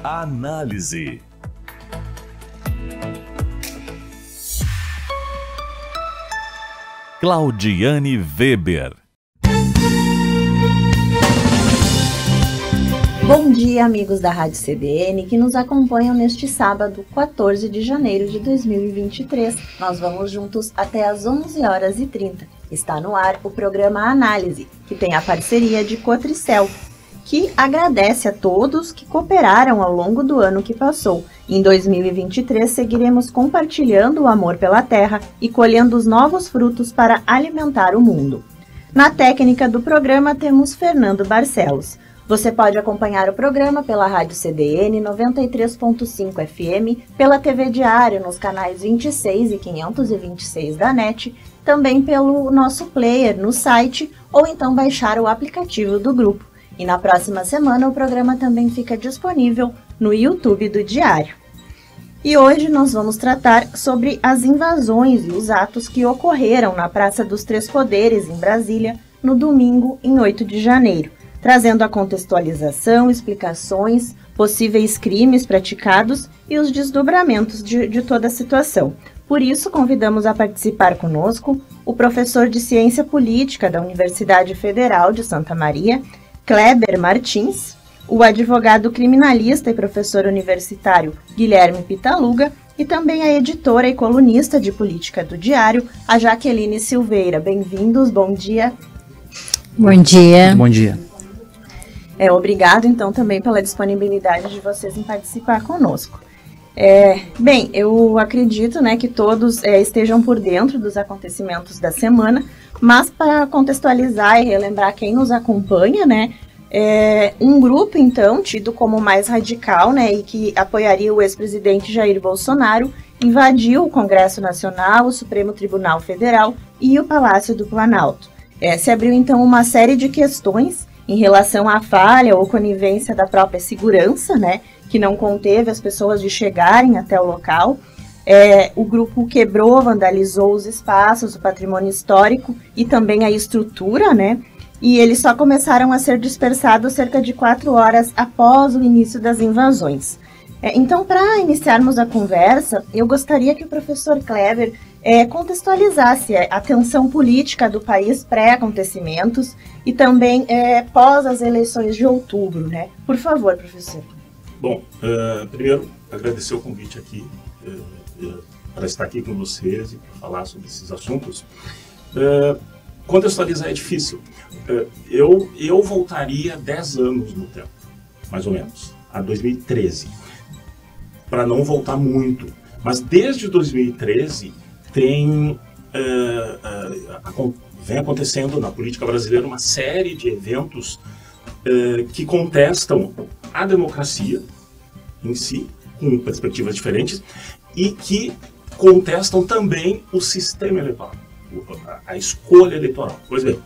Análise. Claudiane Weber. Bom dia, amigos da Rádio CBN que nos acompanham neste sábado, 14 de janeiro de 2023. Nós vamos juntos até às 11h30. Está no ar o programa Análise, que tem a parceria de Cotricel, que agradece a todos que cooperaram ao longo do ano que passou. Em 2023, seguiremos compartilhando o amor pela terra e colhendo os novos frutos para alimentar o mundo. Na técnica do programa temos Fernando Barcelos. Você pode acompanhar o programa pela Rádio CDN 93.5 FM, pela TV Diário nos canais 26 e 526 da NET, também pelo nosso player no site ou então baixar o aplicativo do grupo. E na próxima semana o programa também fica disponível no YouTube do Diário. E hoje nós vamos tratar sobre as invasões e os atos que ocorreram na Praça dos Três Poderes, em Brasília, no domingo, em 8 de janeiro. Trazendo a contextualização, explicações, possíveis crimes praticados e os desdobramentos de toda a situação. Por isso, convidamos a participar conosco o professor de Ciência Política da Universidade Federal de Santa Maria, Kleber Martins, o advogado criminalista e professor universitário Guilherme Pitaluga e também a editora e colunista de política do Diário, a Jaqueline Silveira. Bem-vindos, bom dia. Bom dia. Bom dia. Obrigado, então, também pela disponibilidade de vocês em participar conosco. Bem, eu acredito, que todos estejam por dentro dos acontecimentos da semana, mas para contextualizar e relembrar quem nos acompanha, um grupo, então, tido como mais radical, e que apoiaria o ex-presidente Jair Bolsonaro, invadiu o Congresso Nacional, o Supremo Tribunal Federal e o Palácio do Planalto. Se abriu, então, uma série de questões em relação à falha ou conivência da própria segurança, que não conteve as pessoas de chegarem até o local. O grupo quebrou, vandalizou os espaços, o patrimônio histórico e também a estrutura, e eles só começaram a ser dispersados cerca de 4 horas após o início das invasões. Então, para iniciarmos a conversa, eu gostaria que o professor Kleber contextualizasse a tensão política do país pré-acontecimentos e também pós as eleições de outubro, Por favor, professor. Bom, primeiro, agradecer o convite aqui para estar aqui com vocês e para falar sobre esses assuntos. Contextualizar é difícil. Eu voltaria 10 anos no tempo, mais ou menos, a 2013, para não voltar muito. Mas desde 2013 vem acontecendo na política brasileira uma série de eventos que contestam a democracia em si, com perspectivas diferentes, e que contestam também o sistema eleitoral, a escolha eleitoral. Pois bem,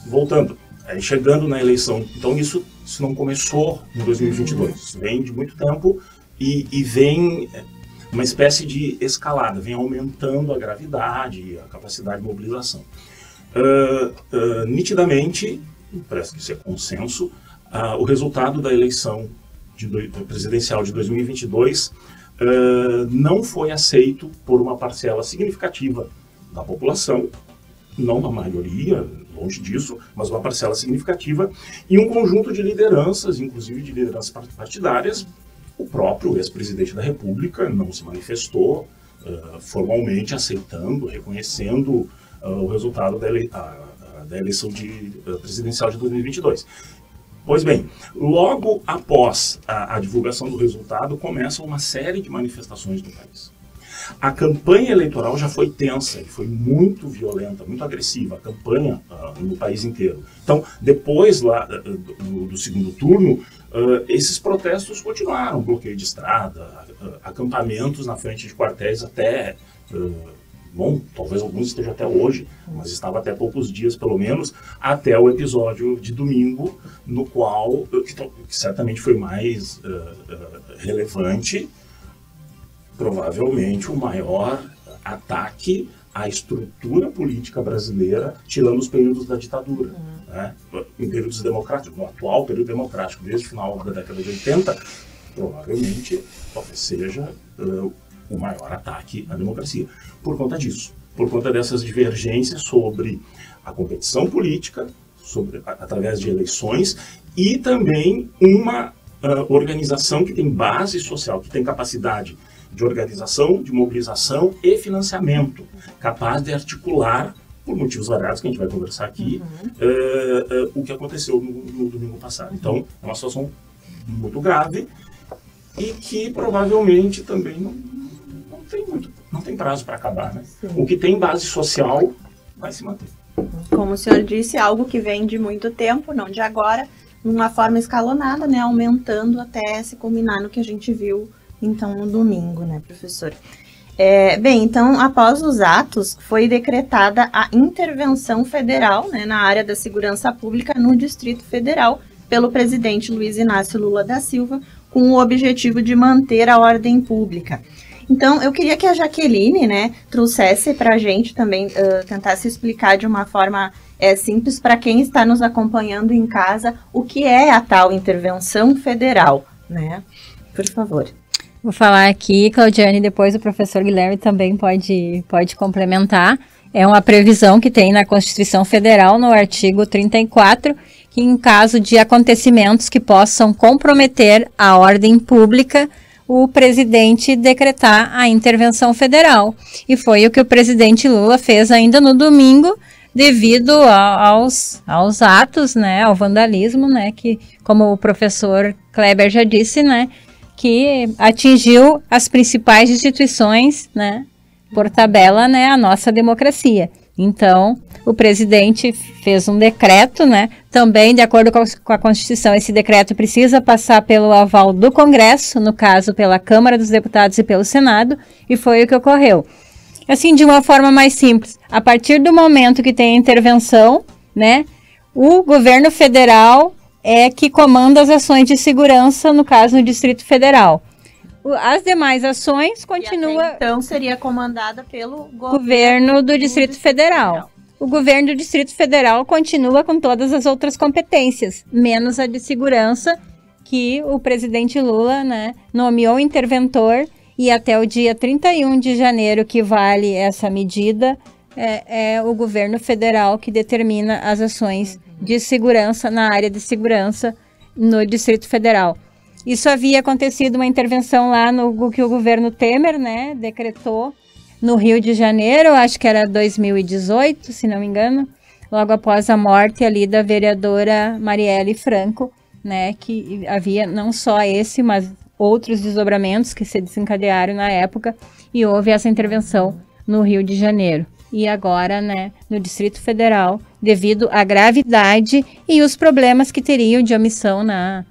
voltando, chegando na eleição, então isso não começou em 2022, isso vem de muito tempo e vem uma espécie de escalada, vem aumentando a gravidade, a capacidade de mobilização. Nitidamente, parece que isso é consenso, o resultado da eleição presidencial de 2022 não foi aceito por uma parcela significativa da população, não da maioria, longe disso, mas uma parcela significativa, e um conjunto de lideranças, inclusive de lideranças partidárias. O próprio ex-presidente da República não se manifestou formalmente aceitando, reconhecendo o resultado da eleição presidencial de 2022. Pois bem, logo após a divulgação do resultado, começa uma série de manifestações no país. A campanha eleitoral já foi tensa, e foi muito violenta, muito agressiva, a campanha no país inteiro. Então, depois lá do segundo turno, esses protestos continuaram, bloqueio de estrada, acampamentos na frente de quartéis até, talvez alguns estejam até hoje, mas estava até poucos dias pelo menos, até o episódio de domingo, no qual, que certamente foi mais relevante, provavelmente o maior ataque à estrutura política brasileira, tirando os períodos da ditadura, em períodos democráticos, no atual período democrático, desde o final da década de 80, provavelmente talvez seja o maior ataque à democracia. Por conta disso, por conta dessas divergências sobre a competição política, através de eleições, e também uma organização que tem base social, que tem capacidade de organização, de mobilização e financiamento, capaz de articular, por motivos variados que a gente vai conversar aqui, o que aconteceu no domingo passado. Então, é uma situação muito grave e que provavelmente também não tem prazo para acabar, né? O que tem base social vai se manter. Como o senhor disse, algo que vem de muito tempo, não de agora, numa forma escalonada, né, aumentando até se culminar no que a gente viu, então, no domingo, né, professor? Bem, então, após os atos, foi decretada a intervenção federal, né, na área da segurança pública no Distrito Federal, pelo presidente Luiz Inácio Lula da Silva, com o objetivo de manter a ordem pública. Então, eu queria que a Jaqueline, né, trouxesse para a gente também, tentasse explicar de uma forma simples para quem está nos acompanhando em casa o que é a tal intervenção federal, né? Por favor. Vou falar aqui, Claudiane, depois o professor Guilherme também pode complementar. É uma previsão que tem na Constituição Federal, no artigo 34, que em caso de acontecimentos que possam comprometer a ordem pública, o presidente decretar a intervenção federal. E foi o que o presidente Lula fez ainda no domingo, devido aos atos, né, ao vandalismo, né, que, como o professor Kleber já disse, né, que atingiu as principais instituições, né, por tabela, né, a nossa democracia. Então, o presidente fez um decreto, né, também de acordo com a Constituição, esse decreto precisa passar pelo aval do Congresso, no caso pela Câmara dos Deputados e pelo Senado, e foi o que ocorreu. Assim, de uma forma mais simples, a partir do momento que tem a intervenção, né, o governo federal é que comanda as ações de segurança, no caso no Distrito Federal. As demais ações continuam... Então, seria comandada pelo governo do Distrito Federal. O governo do Distrito Federal continua com todas as outras competências, menos a de segurança, que o presidente Lula, né, nomeou interventor, e até o dia 31 de janeiro, que vale essa medida, é o governo federal que determina as ações de segurança na área de segurança no Distrito Federal. Isso havia acontecido uma intervenção lá no que o governo Temer, né, decretou no Rio de Janeiro, acho que era 2018, se não me engano, logo após a morte ali da vereadora Marielle Franco, né, que havia não só esse, mas outros desdobramentos que se desencadearam na época, e houve essa intervenção no Rio de Janeiro. E agora, né, no Distrito Federal, devido à gravidade e os problemas que teriam de omissão na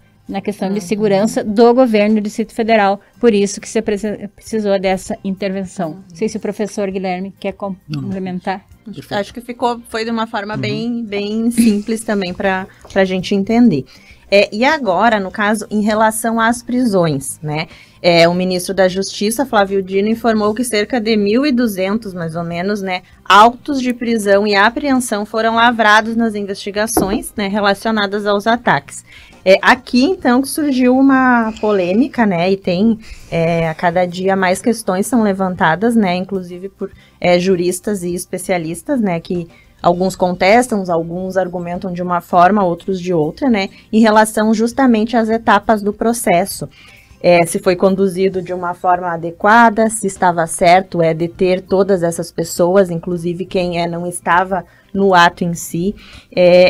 questão de segurança do governo do Distrito Federal, por isso que se precisou dessa intervenção. Não sei se o professor Guilherme quer complementar. Acho que foi de uma forma bem simples também para a gente entender. E agora, no caso, em relação às prisões, né? O ministro da Justiça, Flávio Dino, informou que cerca de 1.200, mais ou menos, né, autos de prisão e apreensão foram lavrados nas investigações, né, relacionadas aos ataques. Aqui, então, que surgiu uma polêmica, né, e tem a cada dia mais questões são levantadas, né, inclusive por juristas e especialistas, né, que alguns contestam, alguns argumentam de uma forma, outros de outra, né, em relação justamente às etapas do processo. Se foi conduzido de uma forma adequada, se estava certo deter todas essas pessoas, inclusive quem não estava no ato em si.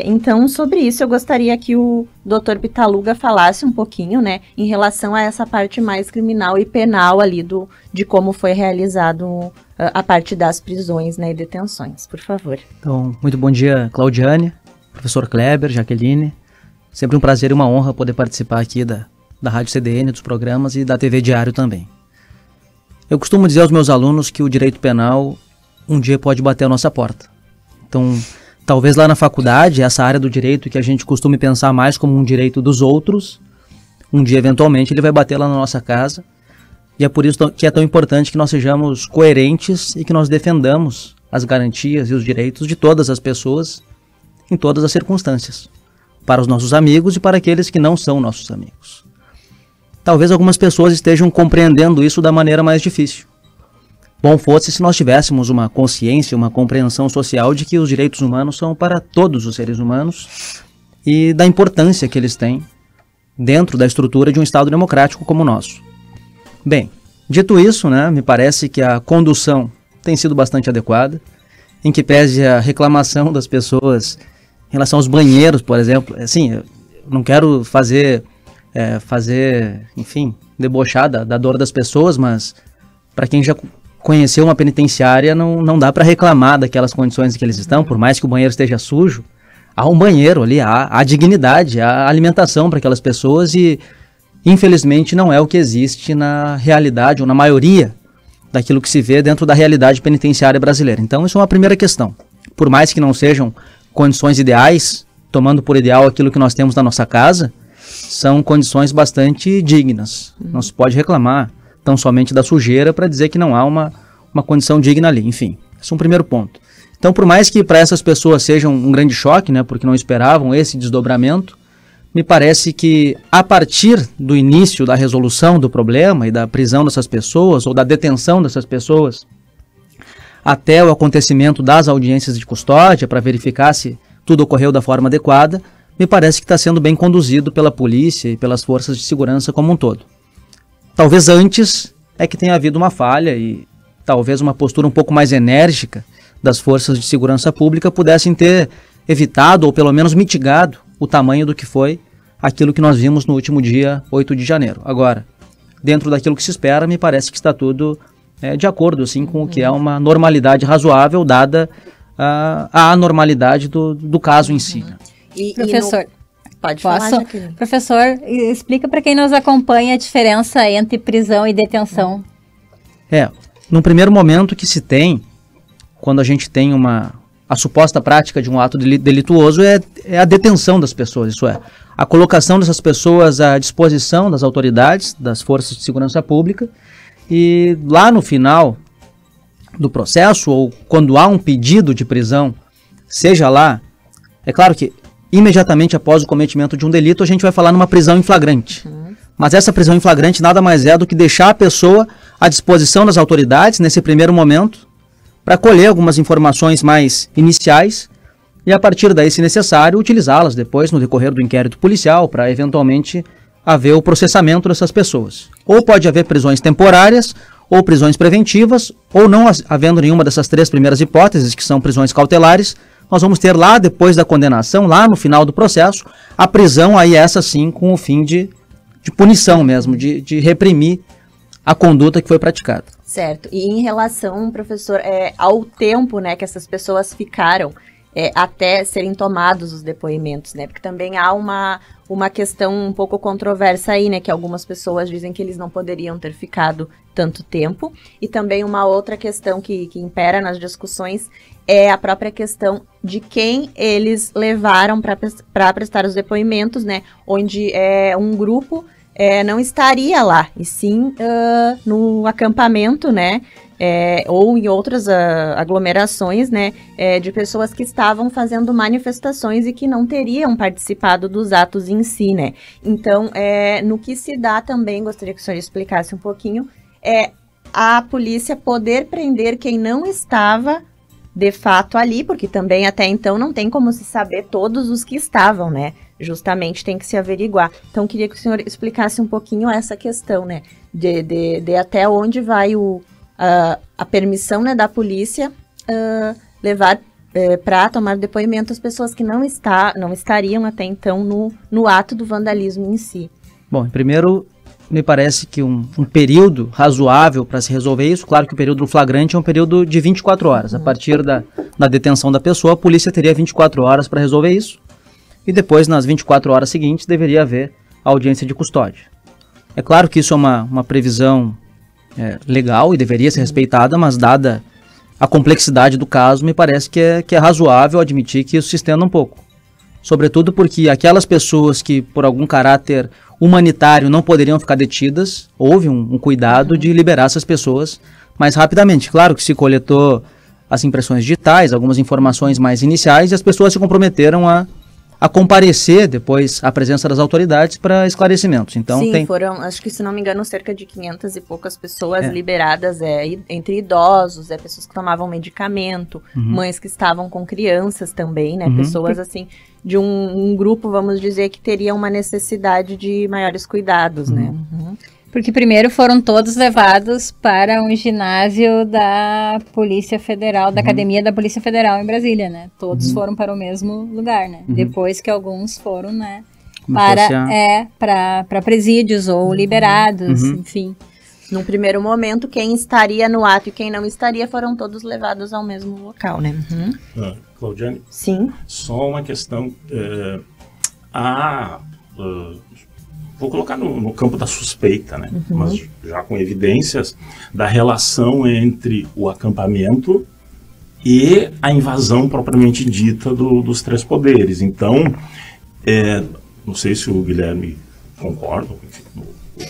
Então, sobre isso, eu gostaria que o Dr. Pitaluga falasse um pouquinho, né, em relação a essa parte mais criminal e penal ali de como foi realizado a parte das prisões, né, e detenções. Por favor. Então, muito bom dia, Claudiane, professor Kleber, Jaqueline. Sempre um prazer e uma honra poder participar aqui da Rádio CDN, dos programas e da TV Diário também. Eu costumo dizer aos meus alunos que o direito penal um dia pode bater a nossa porta. Então, talvez lá na faculdade, essa área do direito que a gente costume pensar mais como um direito dos outros, um dia eventualmente ele vai bater lá na nossa casa. E é por isso que é tão importante que nós sejamos coerentes e que nós defendamos as garantias e os direitos de todas as pessoas em todas as circunstâncias, para os nossos amigos e para aqueles que não são nossos amigos. talvez algumas pessoas estejam compreendendo isso da maneira mais difícil. Bom fosse se nós tivéssemos uma consciência, uma compreensão social de que os direitos humanos são para todos os seres humanos e da importância que eles têm dentro da estrutura de um Estado democrático como o nosso. Bem, dito isso, né, me parece que a condução tem sido bastante adequada, em que pese a reclamação das pessoas em relação aos banheiros, por exemplo. Assim, eu não quero enfim, debochar da dor das pessoas, mas para quem já conheceu uma penitenciária, não dá para reclamar daquelas condições em que eles estão, por mais que o banheiro esteja sujo. Há um banheiro ali, há dignidade, há alimentação para aquelas pessoas e, infelizmente, não é o que existe na realidade, ou na maioria daquilo que se vê dentro da realidade penitenciária brasileira. Então, isso é uma primeira questão. Por mais que não sejam condições ideais, tomando por ideal aquilo que nós temos na nossa casa, são condições bastante dignas. Não se pode reclamar tão somente da sujeira para dizer que não há uma condição digna ali. Enfim, esse é um primeiro ponto. Então, por mais que para essas pessoas seja um grande choque, né, porque não esperavam esse desdobramento, me parece que a partir do início da resolução do problema e da prisão dessas pessoas, ou da detenção dessas pessoas, até o acontecimento das audiências de custódia, para verificar se tudo ocorreu da forma adequada, me parece que está sendo bem conduzido pela polícia e pelas forças de segurança como um todo. Talvez antes é que tenha havido uma falha e talvez uma postura um pouco mais enérgica das forças de segurança pública pudessem ter evitado ou pelo menos mitigado o tamanho do que foi aquilo que nós vimos no último dia 8 de janeiro. Agora, dentro daquilo que se espera, me parece que está tudo de acordo assim, com o que é uma normalidade razoável, dada a anormalidade do caso em si. Professor, pode falar, Jaqueline. Professor, explica para quem nos acompanha a diferença entre prisão e detenção. No primeiro momento que se tem, quando a gente tem a suposta prática de um ato delituoso, é a detenção das pessoas, isso é, a colocação dessas pessoas à disposição das autoridades, das forças de segurança pública, e lá no final do processo, ou quando há um pedido de prisão, seja lá, é claro que imediatamente após o cometimento de um delito, a gente vai falar numa prisão em flagrante. Mas essa prisão em flagrante nada mais é do que deixar a pessoa à disposição das autoridades, nesse primeiro momento, para colher algumas informações mais iniciais e, a partir daí, se necessário, utilizá-las depois no decorrer do inquérito policial para, eventualmente, haver o processamento dessas pessoas. Ou pode haver prisões temporárias, ou prisões preventivas, ou não havendo nenhuma dessas três primeiras hipóteses, que são prisões cautelares, nós vamos ter lá, depois da condenação, lá no final do processo, a prisão, aí essa sim, com o fim de punição mesmo, de reprimir a conduta que foi praticada. Certo. E em relação, professor, ao tempo, né, que essas pessoas ficaram até serem tomados os depoimentos, né? Porque também há uma questão um pouco controversa aí, né? Que algumas pessoas dizem que eles não poderiam ter ficado tanto tempo. E também uma outra questão que impera nas discussões é a própria questão de quem eles levaram para prestar os depoimentos, né? Onde um grupo não estaria lá, e sim no acampamento, né? Ou em outras aglomerações, né? De pessoas que estavam fazendo manifestações e que não teriam participado dos atos em si, né? Então, no que se dá também, gostaria que o senhor explicasse um pouquinho, a polícia poder prender quem não estava de fato ali, porque também até então não tem como se saber todos os que estavam, né? Justamente tem que se averiguar. Então, queria que o senhor explicasse um pouquinho essa questão, né? De até onde vai a permissão, né, da polícia levar para tomar depoimento as pessoas que não estariam até então no ato do vandalismo em si. Bom, primeiro, me parece que um período razoável para se resolver isso, claro que o período flagrante é um período de 24 horas. A partir da detenção da pessoa, a polícia teria 24 horas para resolver isso. E depois, nas 24 horas seguintes, deveria haver audiência de custódia. É claro que isso é uma previsão legal e deveria ser respeitada, mas dada a complexidade do caso, me parece que é razoável admitir que isso se estenda um pouco. Sobretudo porque aquelas pessoas que, por algum caráter humanitário, não poderiam ficar detidas, houve um cuidado de liberar essas pessoas mais rapidamente. Claro que se coletou as impressões digitais, algumas informações mais iniciais, e as pessoas se comprometeram a a comparecer depois à presença das autoridades para esclarecimentos. Então, sim, foram, acho que se não me engano, cerca de 500 e poucas pessoas liberadas, entre idosos, pessoas que tomavam medicamento, mães que estavam com crianças também, né, pessoas assim, de um grupo, vamos dizer, que teria uma necessidade de maiores cuidados, né. Porque primeiro foram todos levados para um ginásio da Polícia Federal, da Academia da Polícia Federal em Brasília, né? Todos foram para o mesmo lugar, né? Depois que alguns foram, né, para presídios ou liberados, enfim. Num primeiro momento, quem estaria no ato e quem não estaria foram todos levados ao mesmo local, né? Claudiane? Sim. Só uma questão. Vou colocar no campo da suspeita, né? Mas já com evidências da relação entre o acampamento e a invasão propriamente dita dos três poderes. Então, não sei se o Guilherme concorda, enfim,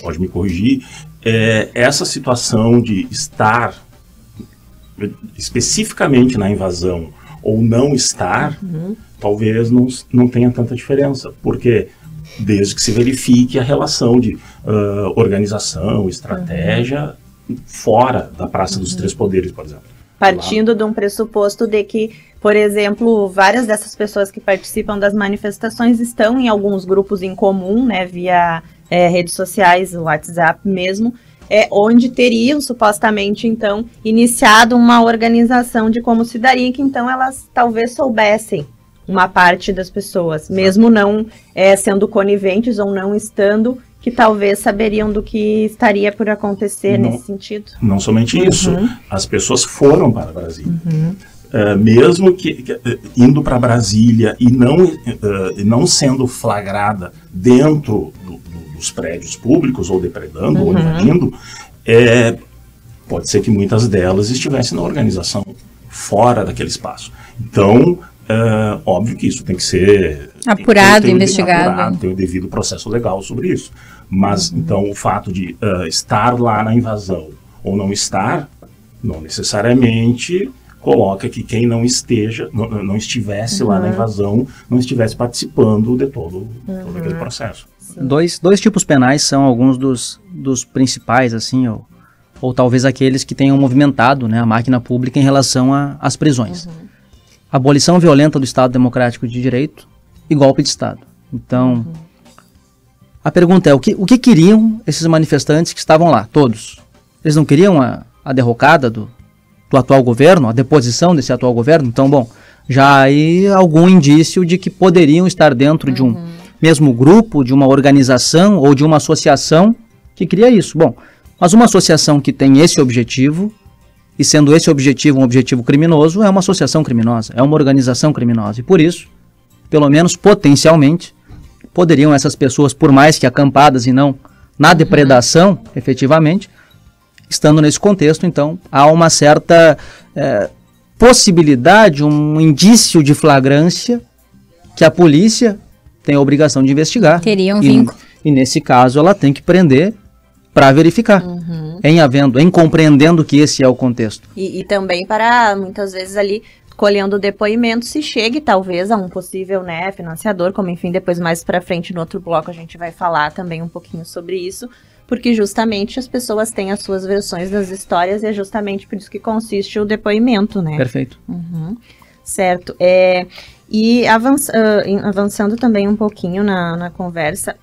pode me corrigir, essa situação de estar especificamente na invasão ou não estar, talvez não tenha tanta diferença, porque desde que se verifique a relação de organização, estratégia, fora da Praça dos Três Poderes, por exemplo. Partindo de um pressuposto de que, por exemplo, várias dessas pessoas que participam das manifestações estão em alguns grupos em comum, né, via redes sociais, WhatsApp mesmo, onde teriam supostamente, então, iniciado uma organização de como se daria, que então elas talvez soubessem uma parte das pessoas, mesmo não sendo coniventes ou não estando, que talvez saberiam do que estaria por acontecer nesse sentido. Não somente isso, as pessoas foram para Brasília. Mesmo que indo para Brasília e não sendo flagrada dentro dos prédios públicos, ou depredando, ou invadindo, pode ser que muitas delas estivessem na organização fora daquele espaço. Então, óbvio que isso tem que ser apurado, investigado. Tem o devido processo legal sobre isso. Mas, então, o fato de estar lá na invasão ou não estar, não necessariamente coloca que quem não estivesse lá na invasão, não estivesse participando de todo aquele processo. Dois tipos penais são alguns dos principais, assim, ou talvez aqueles que tenham movimentado, né, a máquina pública em relação às prisões. Abolição violenta do Estado Democrático de Direito e golpe de Estado. Então, a pergunta é, o que queriam esses manifestantes que estavam lá, todos? Eles não queriam a derrocada do atual governo, a deposição desse atual governo? Então, bom, já há aí algum indício de que poderiam estar dentro de um mesmo grupo, de uma organização ou de uma associação que cria isso. Bom, mas uma associação que tem esse objetivo, e sendo esse objetivo um objetivo criminoso, é uma associação criminosa, é uma organização criminosa. E por isso, pelo menos potencialmente, poderiam essas pessoas, por mais que acampadas e não na depredação, efetivamente, estando nesse contexto, então, há uma certa possibilidade, um indício de flagrância que a polícia tem a obrigação de investigar. Teria um vínculo. E nesse caso, ela tem que prender para verificar, em compreendendo que esse é o contexto. E também para, muitas vezes ali, colhendo depoimento, se chegue talvez a um possível, né, financiador, como enfim, depois mais para frente no outro bloco a gente vai falar também um pouquinho sobre isso, porque justamente as pessoas têm as suas versões das histórias e é justamente por isso que consiste o depoimento, né? Perfeito. Certo. E avançando também um pouquinho na conversa,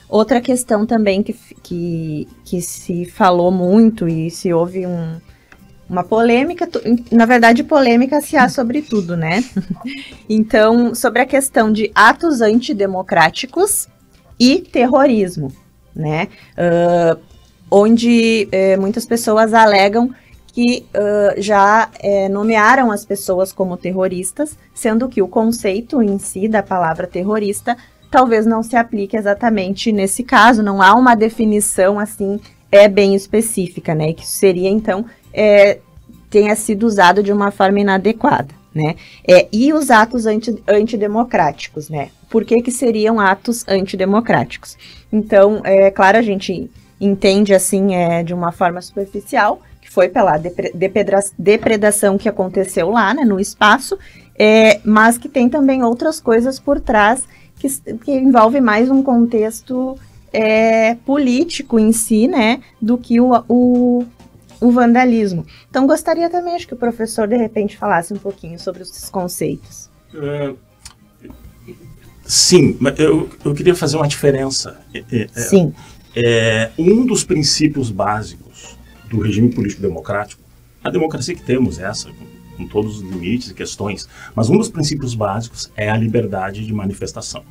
outra questão também que se falou muito e se houve uma polêmica, na verdade polêmica se há sobre tudo, né? Então, sobre a questão de atos antidemocráticos e terrorismo, né? Onde muitas pessoas alegam que já nomearam as pessoas como terroristas, sendo que o conceito em si da palavra terrorista talvez não se aplique exatamente nesse caso, não há uma definição assim bem específica, né? Que seria então tenha sido usado de uma forma inadequada, né? E os atos antidemocráticos, né? Por que seriam atos antidemocráticos? Então, claro, a gente entende assim de uma forma superficial, que foi pela depredação que aconteceu lá, né, no espaço, mas que tem também outras coisas por trás que envolve mais um contexto político em si, né, do que o vandalismo. Então, gostaria também, acho que o professor, de repente, falasse um pouquinho sobre esses conceitos. Sim, mas eu queria fazer uma diferença. Sim. Um dos princípios básicos do regime político democrático, a democracia que temos essa, com todos os limites e questões, mas um dos princípios básicos é a liberdade de manifestação,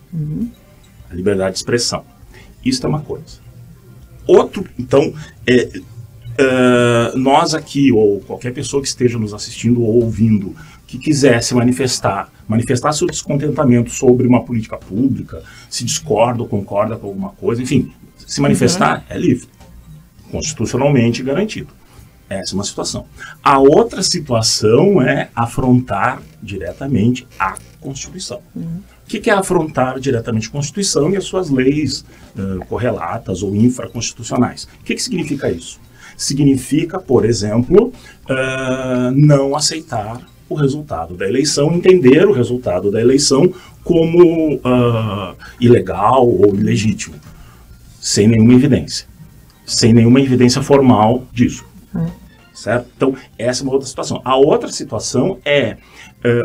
a liberdade de expressão. Isso é uma coisa. Outro, então, nós aqui, ou qualquer pessoa que esteja nos assistindo ou ouvindo, que quisesse manifestar seu descontentamento sobre uma política pública, se discorda ou concorda com alguma coisa, enfim, se manifestar é livre, constitucionalmente garantido. Essa é uma situação. A outra situação é afrontar diretamente a Constituição. O que é afrontar diretamente a Constituição e as suas leis correlatas ou infraconstitucionais? O que significa isso? Significa, por exemplo, não aceitar o resultado da eleição, entender o resultado da eleição como ilegal ou ilegítimo, sem nenhuma evidência formal disso. Certo? Então, essa é uma outra situação. A outra situação é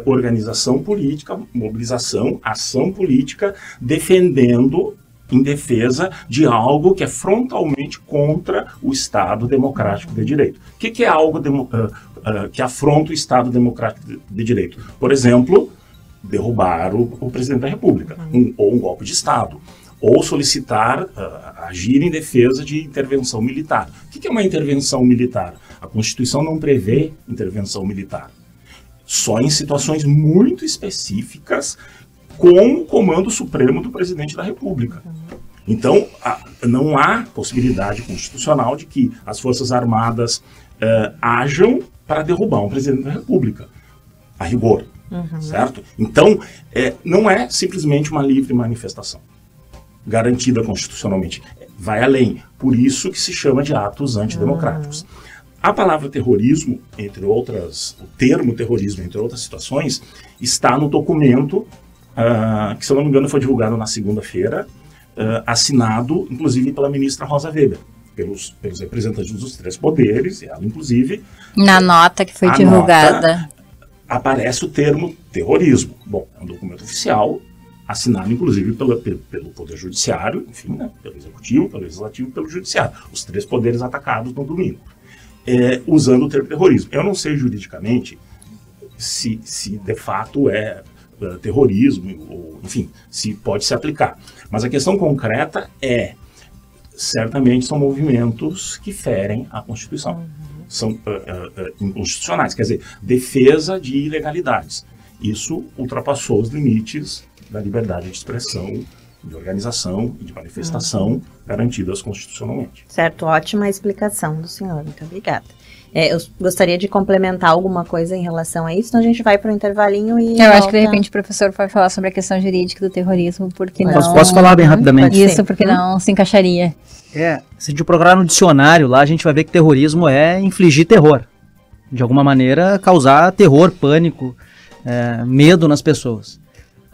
organização política, mobilização, ação política, em defesa de algo que é frontalmente contra o Estado democrático de direito. O que é algo que afronta o Estado democrático de direito? Por exemplo, derrubar o presidente da República, ou um golpe de Estado, ou solicitar, agir em defesa de intervenção militar. O que é uma intervenção militar? A Constituição não prevê intervenção militar. Só em situações muito específicas, com o comando supremo do presidente da República. Então, não há possibilidade constitucional de que as Forças Armadas ajam para derrubar um presidente da República, a rigor, certo? Então, não é simplesmente uma livre manifestação, garantida constitucionalmente. Vai além. Por isso que se chama de atos antidemocráticos. A palavra terrorismo, entre outras, o termo terrorismo, entre outras situações, está no documento que, se eu não me engano, foi divulgado na segunda-feira, assinado, inclusive, pela ministra Rosa Weber, pelos representantes dos três poderes, ela, inclusive. Na nota que foi divulgada. Aparece o termo terrorismo. Bom, é um documento oficial, assinado, inclusive, pelo Poder Judiciário, enfim, né, pelo Executivo, pelo Legislativo e pelo Judiciário. Os três poderes atacados no domingo. Usando o termo terrorismo. Eu não sei juridicamente se de fato é terrorismo, ou, enfim, se pode se aplicar. Mas a questão concreta certamente são movimentos que ferem a Constituição. São inconstitucionais, quer dizer, defesa de ilegalidades. Isso ultrapassou os limites da liberdade de expressão, de organização e de manifestação garantidas constitucionalmente. Certo, ótima explicação do senhor, muito obrigada. Eu gostaria de complementar alguma coisa em relação a isso, então a gente vai para o intervalinho e acho que de repente o professor pode falar sobre a questão jurídica do terrorismo, porque Posso falar bem rapidamente? Isso, porque não se encaixaria. Se a gente procurar no dicionário lá, a gente vai ver que terrorismo é infligir terror. De alguma maneira, causar terror, pânico, medo nas pessoas.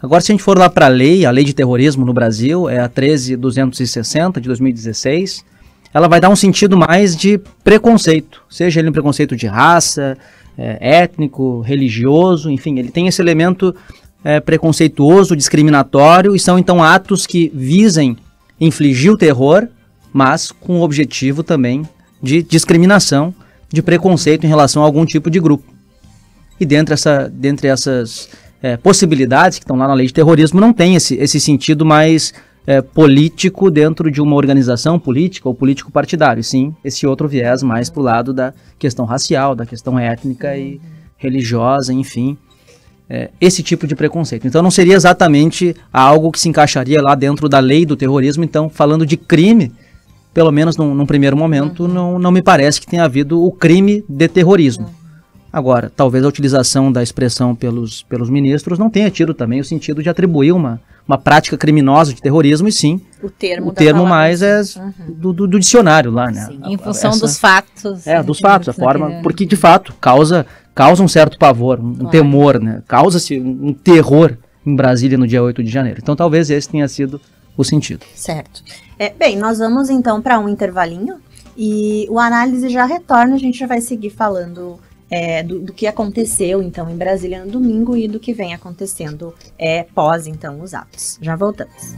Agora, se a gente for lá para a lei de terrorismo no Brasil, é a 13.260 de 2016, ela vai dar um sentido mais de preconceito, seja ele um preconceito de raça, étnico, religioso, enfim, ele tem esse elemento preconceituoso, discriminatório, e são então atos que visem infligir o terror, mas com o objetivo também de discriminação, de preconceito em relação a algum tipo de grupo. E dentre essas possibilidades que estão lá na lei de terrorismo, não tem esse sentido mais político dentro de uma organização política ou político partidário, sim, esse outro viés mais para o lado da questão racial, da questão étnica e religiosa, enfim, esse tipo de preconceito. Então não seria exatamente algo que se encaixaria lá dentro da lei do terrorismo. Então, falando de crime, pelo menos num primeiro momento, não me parece que tenha havido o crime de terrorismo. Agora, talvez a utilização da expressão pelos ministros não tenha tido também o sentido de atribuir uma prática criminosa de terrorismo, e sim, o termo mais do dicionário lá, né? Sim, em função dos fatos. Dos fatos, a forma, porque de fato causa causa um certo pavor, um temor, né? Causa-se um terror em Brasília no dia 8 de janeiro. Então talvez esse tenha sido o sentido. Certo. Bem, nós vamos então para um intervalinho e o análise já retorna, a gente já vai seguir falando do que aconteceu então em Brasília no domingo e do que vem acontecendo pós então os atos. Já voltamos.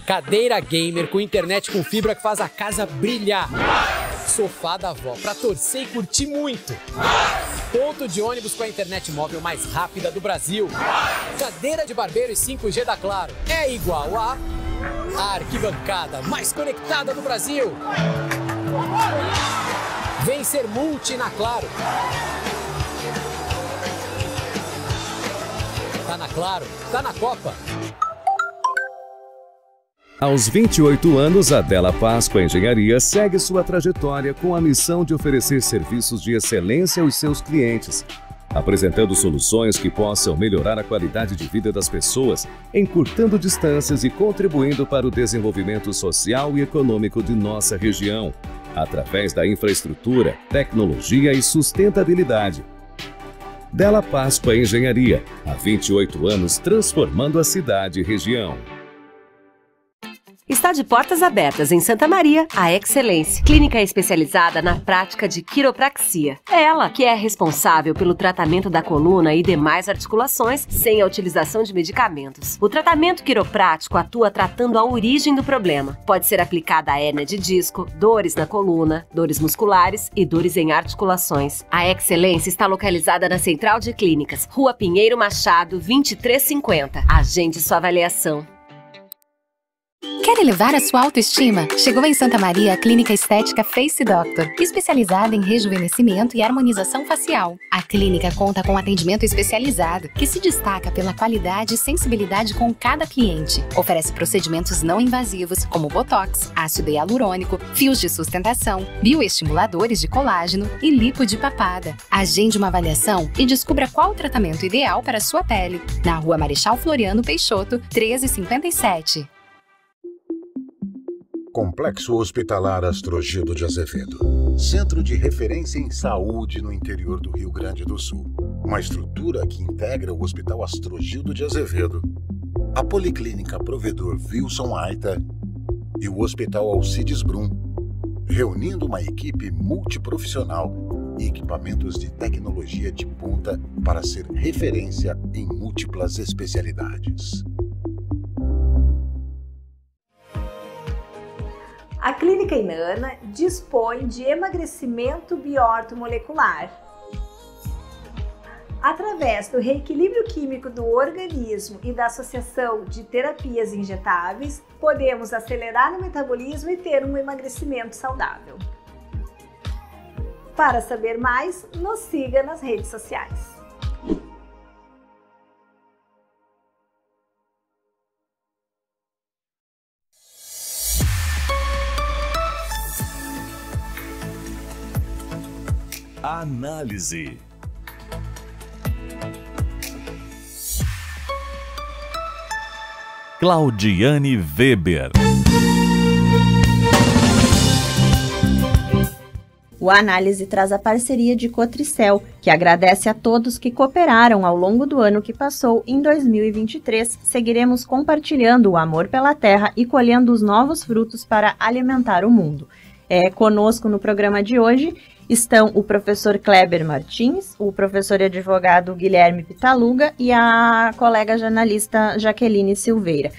Cadeira gamer com internet com fibra que faz a casa brilhar. Sofá da avó pra torcer e curtir muito. Ponto de ônibus com a internet móvel mais rápida do Brasil. Cadeira de barbeiro e 5G da Claro é igual a arquibancada mais conectada do Brasil. Vem ser multi na Claro. Tá na Claro, tá na Copa. Aos 28 anos, a Della Páscoa Engenharia segue sua trajetória com a missão de oferecer serviços de excelência aos seus clientes, apresentando soluções que possam melhorar a qualidade de vida das pessoas, encurtando distâncias e contribuindo para o desenvolvimento social e econômico de nossa região, através da infraestrutura, tecnologia e sustentabilidade. Della Páscoa Engenharia, há 28 anos transformando a cidade e região. Está de portas abertas em Santa Maria, a Excelência, clínica especializada na prática de quiropraxia. É ela que é responsável pelo tratamento da coluna e demais articulações sem a utilização de medicamentos. O tratamento quiroprático atua tratando a origem do problema. Pode ser aplicada a hérnia de disco, dores na coluna, dores musculares e dores em articulações. A Excelência está localizada na Central de Clínicas, Rua Pinheiro Machado, 2350. Agende sua avaliação. Quer elevar a sua autoestima? Chegou em Santa Maria a Clínica Estética Face Doctor, especializada em rejuvenescimento e harmonização facial. A clínica conta com atendimento especializado, que se destaca pela qualidade e sensibilidade com cada cliente. Oferece procedimentos não invasivos, como botox, ácido hialurônico, fios de sustentação, bioestimuladores de colágeno e lipo de papada. Agende uma avaliação e descubra qual o tratamento ideal para a sua pele. Na Rua Marechal Floriano Peixoto, 1357. Complexo Hospitalar Astrogildo de Azevedo. Centro de referência em saúde no interior do Rio Grande do Sul. Uma estrutura que integra o Hospital Astrogildo de Azevedo, a Policlínica Provedor Wilson Aita e o Hospital Alcides Brum, reunindo uma equipe multiprofissional e equipamentos de tecnologia de ponta para ser referência em múltiplas especialidades. A Clínica Inana dispõe de emagrecimento biortomolecular. Através do reequilíbrio químico do organismo e da associação de terapias injetáveis, podemos acelerar o metabolismo e ter um emagrecimento saudável. Para saber mais, nos siga nas redes sociais. Análise. Claudiane Weber. O Análise traz a parceria de Cotricel, que agradece a todos que cooperaram ao longo do ano que passou. Em 2023, seguiremos compartilhando o amor pela terra e colhendo os novos frutos para alimentar o mundo. Conosco no programa de hoje estão o professor Kleber Martins, o professor e advogado Guilherme Pitaluga e a colega jornalista Jaqueline Silveira.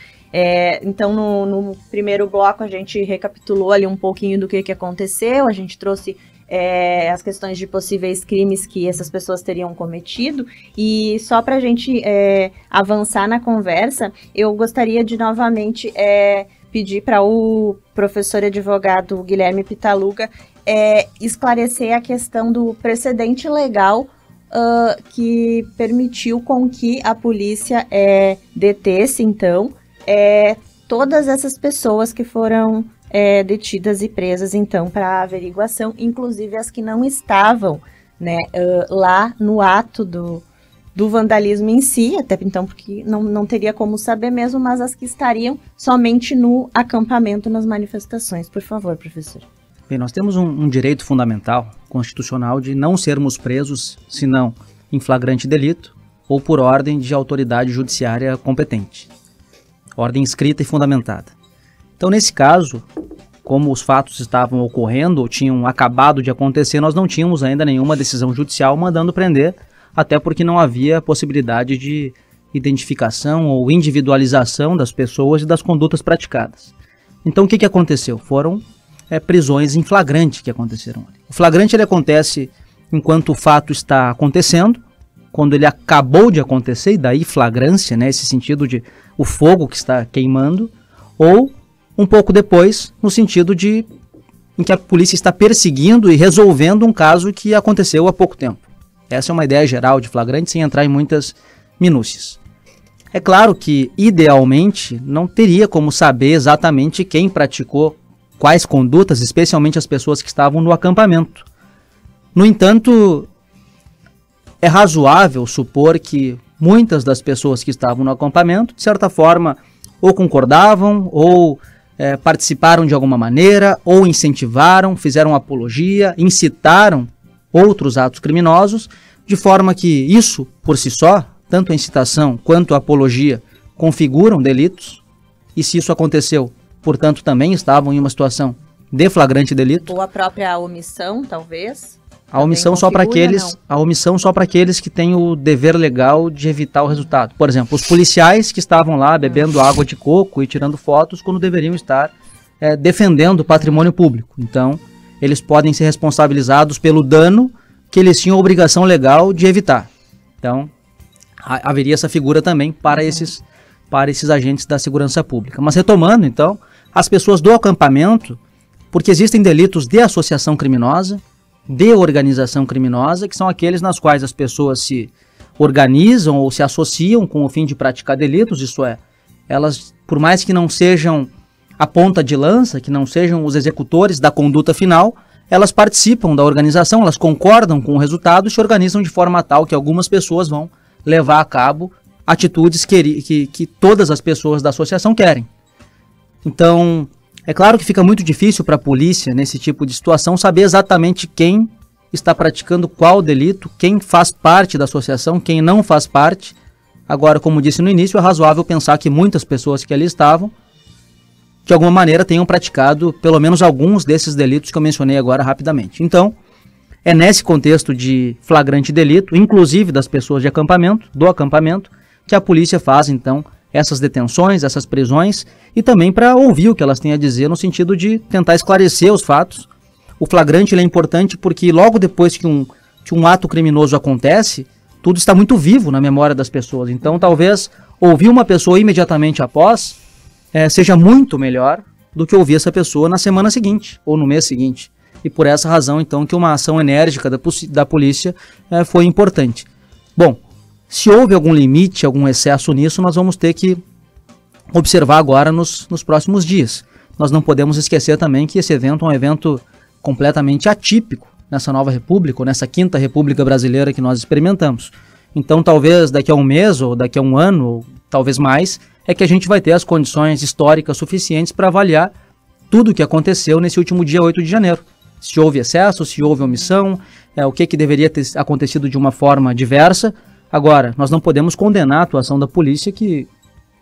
Então, no primeiro bloco, a gente recapitulou ali um pouquinho do que aconteceu, a gente trouxe as questões de possíveis crimes que essas pessoas teriam cometido, e só para a gente avançar na conversa, eu gostaria de novamente pedir para o professor e advogado Guilherme Pitaluga esclarecer a questão do precedente legal que permitiu com que a polícia detesse, então, todas essas pessoas que foram detidas e presas, então, para averiguação, inclusive as que não estavam, né, lá no ato do vandalismo em si, até então porque não teria como saber mesmo, mas as que estariam somente no acampamento, nas manifestações. Por favor, professor. Bem, nós temos um direito fundamental, constitucional, de não sermos presos, senão em flagrante delito ou por ordem de autoridade judiciária competente. Ordem escrita e fundamentada. Então, nesse caso, como os fatos estavam ocorrendo ou tinham acabado de acontecer, nós não tínhamos ainda nenhuma decisão judicial mandando prender, até porque não havia possibilidade de identificação ou individualização das pessoas e das condutas praticadas. Então, o que aconteceu? Foram prisões em flagrante que aconteceram ali. O flagrante ele acontece enquanto o fato está acontecendo, quando ele acabou de acontecer, e daí flagrância, né, esse sentido de o fogo que está queimando, ou um pouco depois, no sentido de em que a polícia está perseguindo e resolvendo um caso que aconteceu há pouco tempo. Essa é uma ideia geral de flagrante, sem entrar em muitas minúcias. É claro que, idealmente, não teria como saber exatamente quem praticou quais condutas, especialmente as pessoas que estavam no acampamento. No entanto, é razoável supor que muitas das pessoas que estavam no acampamento, de certa forma, ou concordavam, ou participaram de alguma maneira, ou incentivaram, fizeram apologia, incitaram outros atos criminosos, de forma que isso, por si só, tanto a incitação quanto a apologia, configuram delitos, e se isso aconteceu, portanto, também estavam em uma situação de flagrante delito. Ou a própria omissão, talvez? A omissão só para aqueles que têm o dever legal de evitar o resultado. Por exemplo, os policiais que estavam lá bebendo água de coco e tirando fotos quando deveriam estar defendendo o patrimônio público. Então, eles podem ser responsabilizados pelo dano que eles tinham a obrigação legal de evitar. Então, haveria essa figura também para esses agentes da segurança pública. Mas retomando, então, as pessoas do acampamento, porque existem delitos de associação criminosa, de organização criminosa, que são aqueles nas quais as pessoas se organizam ou se associam com o fim de praticar delitos, isto é, elas, por mais que não sejam a ponta de lança, que não sejam os executores da conduta final, elas participam da organização, elas concordam com o resultado e se organizam de forma tal que algumas pessoas vão levar a cabo atitudes que todas as pessoas da associação querem. Então, é claro que fica muito difícil para a polícia, nesse tipo de situação, saber exatamente quem está praticando qual delito, quem faz parte da associação, quem não faz parte. Agora, como disse no início, é razoável pensar que muitas pessoas que ali estavam, de alguma maneira, tenham praticado pelo menos alguns desses delitos que eu mencionei agora rapidamente. Então, é nesse contexto de flagrante delito, inclusive das pessoas de acampamento, do acampamento, que a polícia faz, então, essas detenções, essas prisões, e também para ouvir o que elas têm a dizer no sentido de tentar esclarecer os fatos. O flagrante ele é importante porque logo depois que um ato criminoso acontece, tudo está muito vivo na memória das pessoas. Então, talvez ouvir uma pessoa imediatamente após seja muito melhor do que ouvir essa pessoa na semana seguinte ou no mês seguinte. E por essa razão, então, que uma ação enérgica da polícia foi importante. Bom, se houve algum limite, algum excesso nisso, nós vamos ter que observar agora nos próximos dias. Nós não podemos esquecer também que esse evento é um evento completamente atípico nessa nova república, ou nessa quinta república brasileira que nós experimentamos. Então, talvez daqui a um mês, ou daqui a um ano, ou talvez mais, é que a gente vai ter as condições históricas suficientes para avaliar tudo o que aconteceu nesse último dia 8 de janeiro. Se houve excesso, se houve omissão, o que deveria ter acontecido de uma forma diversa. Agora, nós não podemos condenar a atuação da polícia que,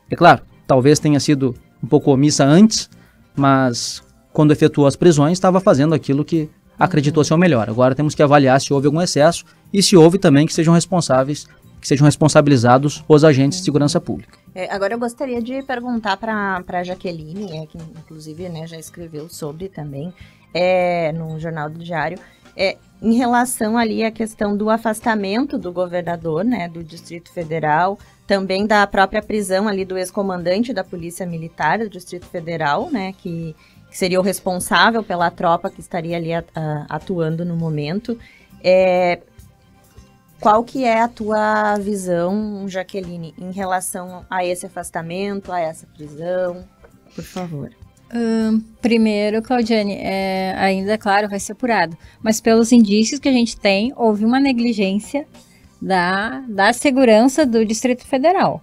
é claro, talvez tenha sido um pouco omissa antes, mas quando efetuou as prisões estava fazendo aquilo que acreditou ser o melhor. Agora temos que avaliar se houve algum excesso e se houve também que sejam responsabilizados os agentes de segurança pública. Agora eu gostaria de perguntar para a Jaqueline, que inclusive já escreveu sobre também no Jornal do Diário, em relação ali à questão do afastamento do governador, do Distrito Federal, também da própria prisão ali do ex-comandante da Polícia Militar do Distrito Federal, que seria o responsável pela tropa que estaria ali atuando no momento. Qual que é a tua visão, Jaqueline, em relação a esse afastamento, a essa prisão? Por favor. Primeiro, Claudiane, ainda, claro, vai ser apurado, mas pelos indícios que a gente tem, houve uma negligência da segurança do Distrito Federal,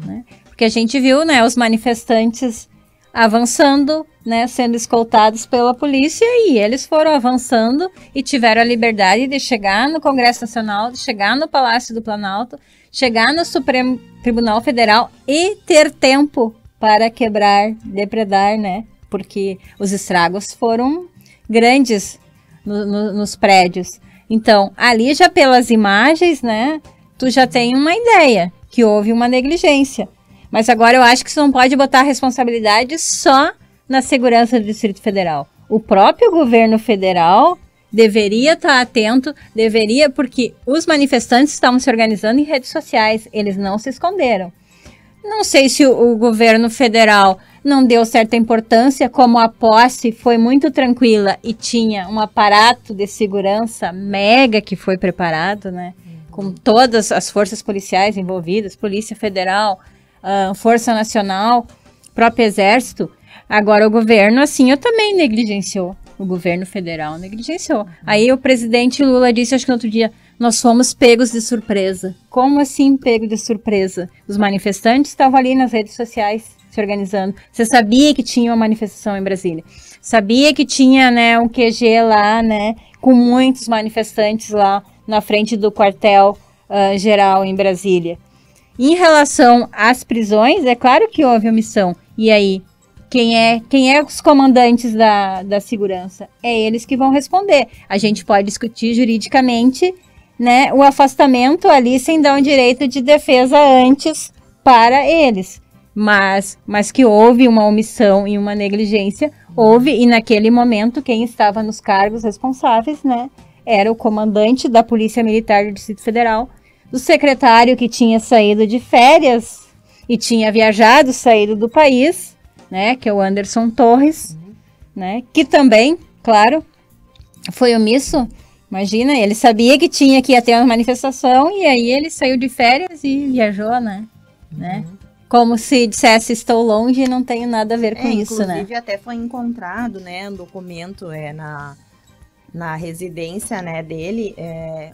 né? Porque a gente viu, né, os manifestantes avançando, né, sendo escoltados pela polícia, e eles foram avançando e tiveram a liberdade de chegar no Congresso Nacional, de chegar no Palácio do Planalto, chegar no Supremo Tribunal Federal e ter tempo para quebrar, depredar, né, porque os estragos foram grandes nos prédios. Então, ali já pelas imagens, né, tu já tem uma ideia que houve uma negligência. Mas agora eu acho que você não pode botar a responsabilidade só na segurança do Distrito Federal. O próprio governo federal deveria estar atento, porque os manifestantes estavam se organizando em redes sociais, eles não se esconderam. Não sei se o governo federal não deu certa importância, como a posse foi muito tranquila e tinha um aparato de segurança mega que foi preparado, né? Com todas as forças policiais envolvidas, Polícia Federal, Força Nacional, próprio Exército. Agora o governo, assim, também negligenciou. O governo federal negligenciou. Aí o presidente Lula disse, acho que no outro dia, nós fomos pegos de surpresa. Como assim pego de surpresa? Os manifestantes estavam ali nas redes sociais se organizando. Você sabia que tinha uma manifestação em Brasília. Sabia que tinha, né, um QG lá, né, com muitos manifestantes lá na frente do quartel geral em Brasília. Em relação às prisões, é claro que houve omissão. E aí, quem é os comandantes da segurança? É eles que vão responder. A gente pode discutir juridicamente, né, o afastamento ali sem dar um direito de defesa antes para eles. Mas que houve uma omissão e uma negligência, houve, e naquele momento quem estava nos cargos responsáveis, né, era o comandante da Polícia Militar do Distrito Federal, do secretário que tinha saído de férias e tinha viajado, saído do país, né, que é o Anderson Torres, né, que também, claro, foi omisso. Imagina, ele sabia que ia ter uma manifestação e aí ele saiu de férias e viajou, né? Como se dissesse, estou longe e não tenho nada a ver com isso, né? Inclusive até foi encontrado, né, um documento na residência, né, dele,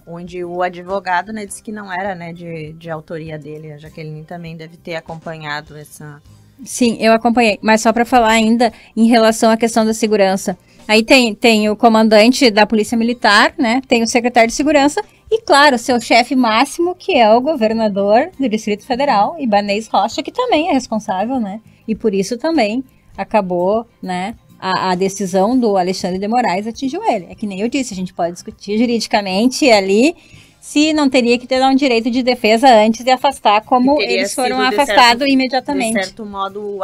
onde o advogado, né, disse que não era, né, de autoria dele. A Jaqueline também deve ter acompanhado essa... Sim, eu acompanhei, mas só para falar ainda em relação à questão da segurança. Aí tem o comandante da Polícia Militar, né, tem o secretário de Segurança e, claro, seu chefe máximo, que é o governador do Distrito Federal, Ibanez Rocha, que também é responsável, né, e por isso também acabou, né, a decisão do Alexandre de Moraes atingiu ele. É que nem eu disse, a gente pode discutir juridicamente ali se não teria que ter um direito de defesa antes de afastar, como eles foram afastados imediatamente. De certo modo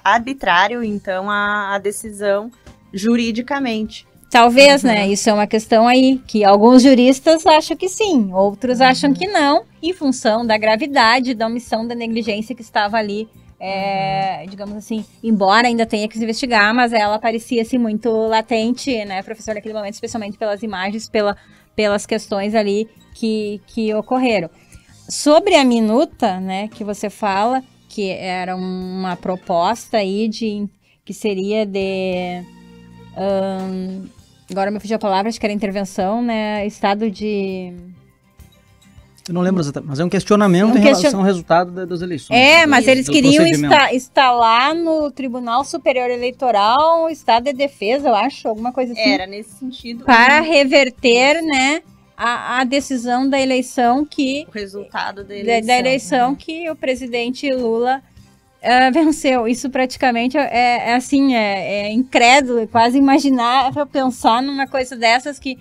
arbitrário, então, a decisão juridicamente. Talvez, né? Isso é uma questão aí que alguns juristas acham que sim, outros acham que não, em função da gravidade, da omissão, da negligência que estava ali, digamos assim, embora ainda tenha que se investigar, mas ela parecia assim, muito latente, né, professor, naquele momento, especialmente pelas imagens, pelas questões ali que ocorreram. Sobre a minuta, né, que você fala, que era uma proposta aí que seria de... agora me fugiu a palavra, acho que era intervenção, né, estado de... Eu não lembro exatamente, mas é um questionamento em relação ao resultado das eleições. Mas eles queriam instalar no Tribunal Superior Eleitoral um estado de defesa, eu acho, alguma coisa assim. Era nesse sentido. Para reverter, né, a decisão da eleição que... O resultado da eleição. Da eleição que o presidente Lula venceu. Isso praticamente é incrédulo, é quase imaginar, pensar numa coisa dessas que...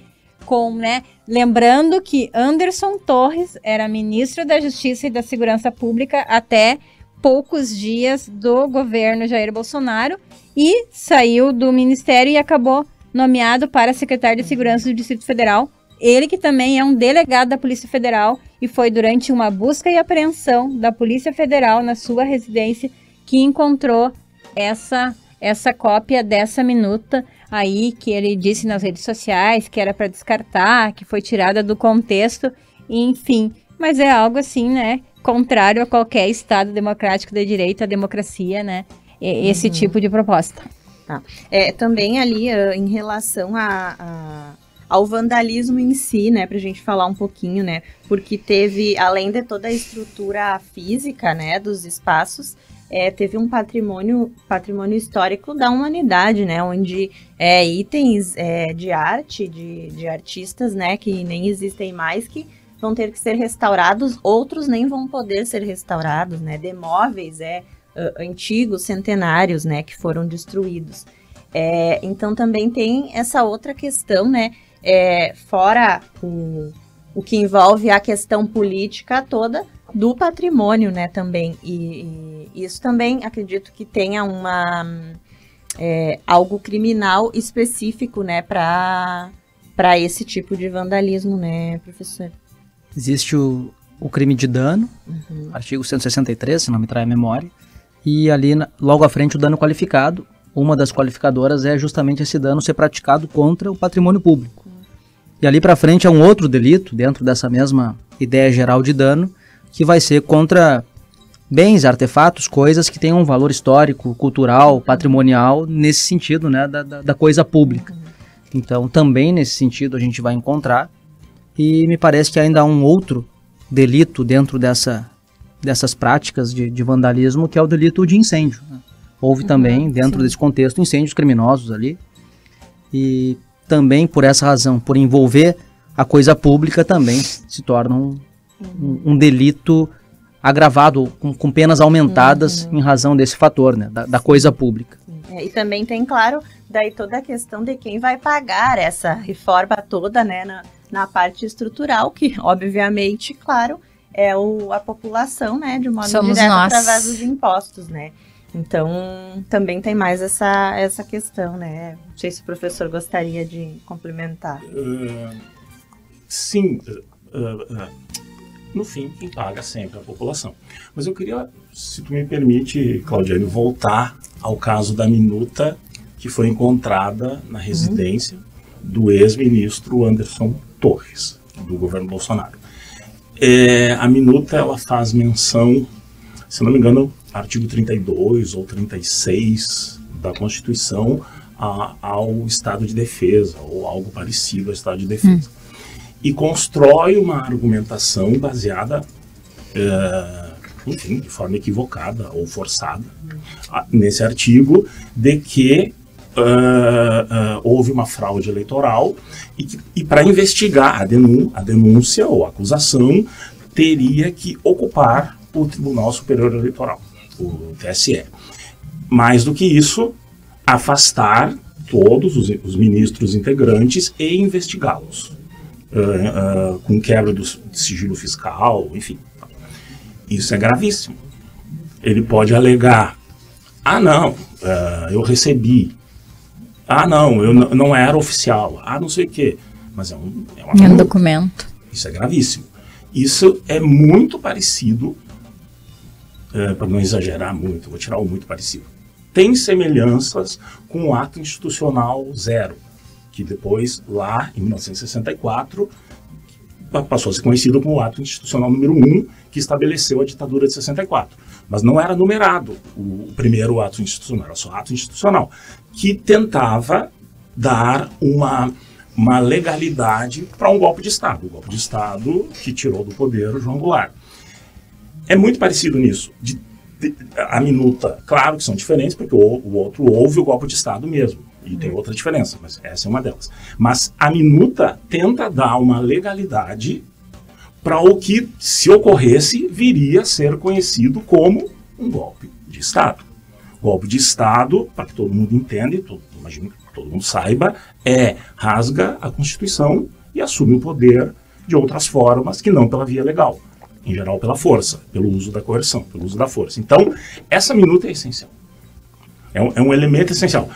né, lembrando que Anderson Torres era ministro da Justiça e da Segurança Pública até poucos dias do governo Jair Bolsonaro e saiu do ministério e acabou nomeado para secretário de Segurança do Distrito Federal. Ele que também é um delegado da Polícia Federal e foi durante uma busca e apreensão da Polícia Federal na sua residência que encontrou essa cópia dessa minuta aí que ele disse nas redes sociais que era para descartar, que foi tirada do contexto, enfim. Mas é algo assim, né, contrário a qualquer Estado democrático de direito, à democracia, né, esse tipo de proposta. Tá. Também ali em relação ao vandalismo em si, né, para a gente falar um pouquinho, né, porque teve, além de toda a estrutura física, né, dos espaços, teve um patrimônio histórico da humanidade, né, onde itens de arte, de artistas, né, que nem existem mais, que vão ter que ser restaurados, outros nem vão poder ser restaurados, né, de móveis antigos, centenários, né, que foram destruídos. Então também tem essa outra questão, né, fora o que envolve a questão política toda do patrimônio, né, também, e isso também acredito que tenha algo criminal específico, né, para esse tipo de vandalismo, né, professor? Existe o crime de dano, artigo 163, se não me trai a memória, e ali logo à frente o dano qualificado. Uma das qualificadoras é justamente esse dano ser praticado contra o patrimônio público. E ali para frente é um outro delito, dentro dessa mesma ideia geral de dano, que vai ser contra bens, artefatos, coisas que tenham um valor histórico, cultural, patrimonial, nesse sentido, né, da coisa pública. Então também nesse sentido a gente vai encontrar, e me parece que ainda há um outro delito dentro dessas práticas de vandalismo, que é o delito de incêndio, né? Houve também, dentro desse contexto, incêndios criminosos ali. E também, por essa razão, por envolver a coisa pública, também se torna um delito agravado, com penas aumentadas em razão desse fator, né, da coisa pública. E também tem, claro, daí toda a questão de quem vai pagar essa reforma toda, né, na parte estrutural, que, obviamente, claro, é a população, né, de modo direto, através dos impostos, né. Então, também tem mais essa questão, né? Não sei se o professor gostaria de complementar. Sim, no fim, quem paga sempre é a população. Mas eu queria, se tu me permite, Claudiane, voltar ao caso da minuta que foi encontrada na residência do ex-ministro Anderson Torres, do governo Bolsonaro. A minuta, ela faz menção, se não me engano, artigo 32 ou 36 da Constituição ao estado de defesa, ou algo parecido ao estado de defesa. E constrói uma argumentação baseada, enfim, de forma equivocada ou forçada, nesse artigo, de que houve uma fraude eleitoral e para investigar a denúncia ou a acusação, teria que ocupar o Tribunal Superior Eleitoral, o TSE. Mais do que isso, afastar todos os ministros integrantes e investigá-los, com quebra do sigilo fiscal, enfim. Isso é gravíssimo. Ele pode alegar, não, eu recebi, não, eu não era oficial, não sei o quê, mas é um documento. Isso é gravíssimo. Isso é muito parecido, para não exagerar muito, vou tirar o muito parecido. Tem semelhanças com o Ato Institucional 0, que depois, lá em 1964, passou a ser conhecido como o Ato Institucional número 1, que estabeleceu a ditadura de 64. Mas não era numerado o primeiro ato institucional, era só ato institucional, que tentava dar uma legalidade para um golpe de Estado. O golpe de Estado que tirou do poder o João Goulart. É muito parecido nisso. A minuta, claro que são diferentes, porque o outro houve o golpe de Estado mesmo, e tem outra diferença, mas essa é uma delas. Mas a minuta tenta dar uma legalidade para o que, se ocorresse, viria a ser conhecido como um golpe de Estado. Golpe de Estado, para que todo mundo entenda, imagino que todo mundo saiba, rasga a Constituição e assume o poder de outras formas que não pela via legal. Em geral pela força, pelo uso da coerção, pelo uso da força. Então, essa minuta é essencial. É um elemento essencial.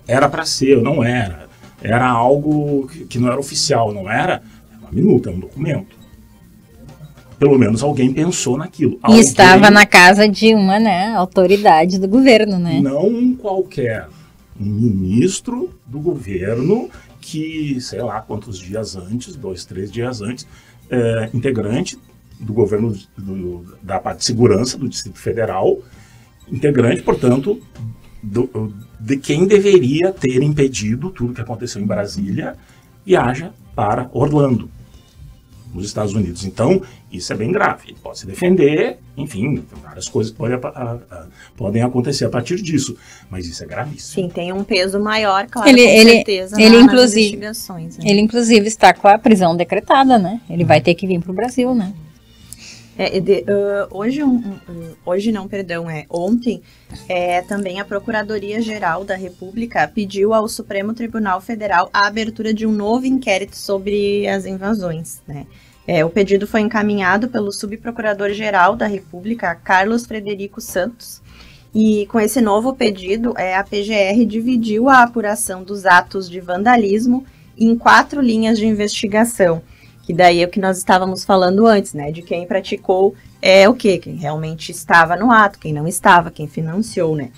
Era para ser, não era. Era algo que não era oficial, não era. É uma minuta, é um documento. Pelo menos alguém pensou naquilo. E estava na casa de uma, autoridade do governo, né? Não um qualquer. Um ministro do governo que, sei lá quantos dias antes, 2, 3 dias antes, integrante do governo da parte de segurança do Distrito Federal, integrante, portanto, de quem deveria ter impedido tudo que aconteceu em Brasília viaja para Orlando, nos Estados Unidos. Então, isso é bem grave. Ele pode se defender, enfim, várias coisas podem acontecer a partir disso. Mas isso é gravíssimo. Sim, tem um peso maior, claro, com certeza, nas investigações. Né? Ele, inclusive, está com a prisão decretada, né? Ele vai ter que vir para o Brasil, né? Ontem, também a Procuradoria-Geral da República pediu ao Supremo Tribunal Federal a abertura de um novo inquérito sobre as invasões, né? O pedido foi encaminhado pelo Subprocurador-Geral da República, Carlos Frederico Santos, e com esse novo pedido, a PGR dividiu a apuração dos atos de vandalismo em 4 linhas de investigação. Que daí é o que nós estávamos falando antes, né? De quem praticou quem realmente estava no ato, quem não estava, quem financiou, né?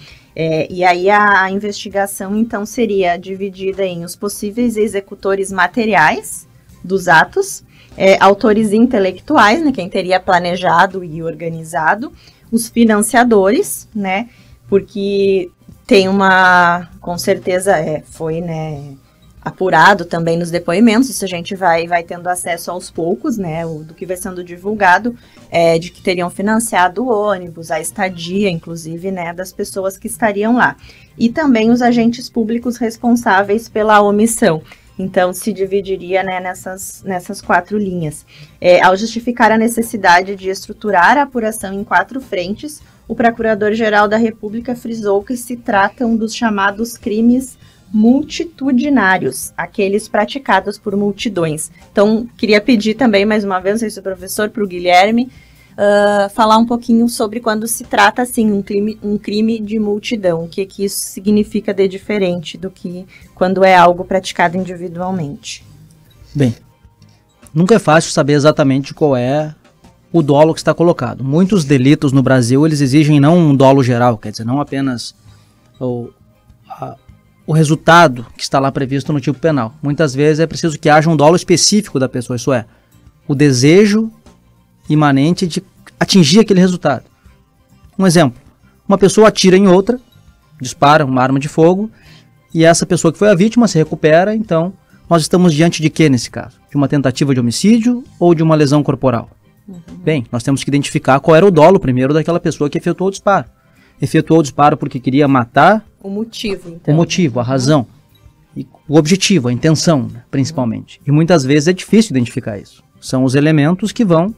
E aí a investigação, então, seria dividida em os possíveis executores materiais dos atos, autores intelectuais, né? Quem teria planejado e organizado, os financiadores, né? Porque tem com certeza, foi, né? Apurado também nos depoimentos, isso a gente vai tendo acesso aos poucos, né, do que vai sendo divulgado, de que teriam financiado o ônibus, a estadia, inclusive, né, das pessoas que estariam lá. E também os agentes públicos responsáveis pela omissão. Então, se dividiria, né, nessas 4 linhas. Ao justificar a necessidade de estruturar a apuração em 4 frentes, o Procurador-Geral da República frisou que se tratam dos chamados crimes multitudinários, aqueles praticados por multidões. Então, queria pedir também, mais uma vez, não sei se o professor, para o Guilherme, falar um pouquinho sobre quando se trata, assim, um crime de multidão, o que isso significa de diferente do que quando é algo praticado individualmente. Bem, nunca é fácil saber exatamente qual é o dolo que está colocado. Muitos delitos no Brasil, eles exigem não um dolo geral, quer dizer, não apenas o resultado que está lá previsto no tipo penal. Muitas vezes é preciso que haja um dolo específico da pessoa, isso é, o desejo imanente de atingir aquele resultado. Um exemplo, uma pessoa atira em outra, dispara uma arma de fogo, e essa pessoa que foi a vítima se recupera, então nós estamos diante de quê nesse caso? De uma tentativa de homicídio ou de uma lesão corporal? Bem, nós temos que identificar qual era o dolo primeiro daquela pessoa que efetuou o disparo. Efetuou o disparo porque queria matar. O motivo, então. O motivo, a razão. E o objetivo, a intenção, né, principalmente. E muitas vezes é difícil identificar isso. São os elementos que vão...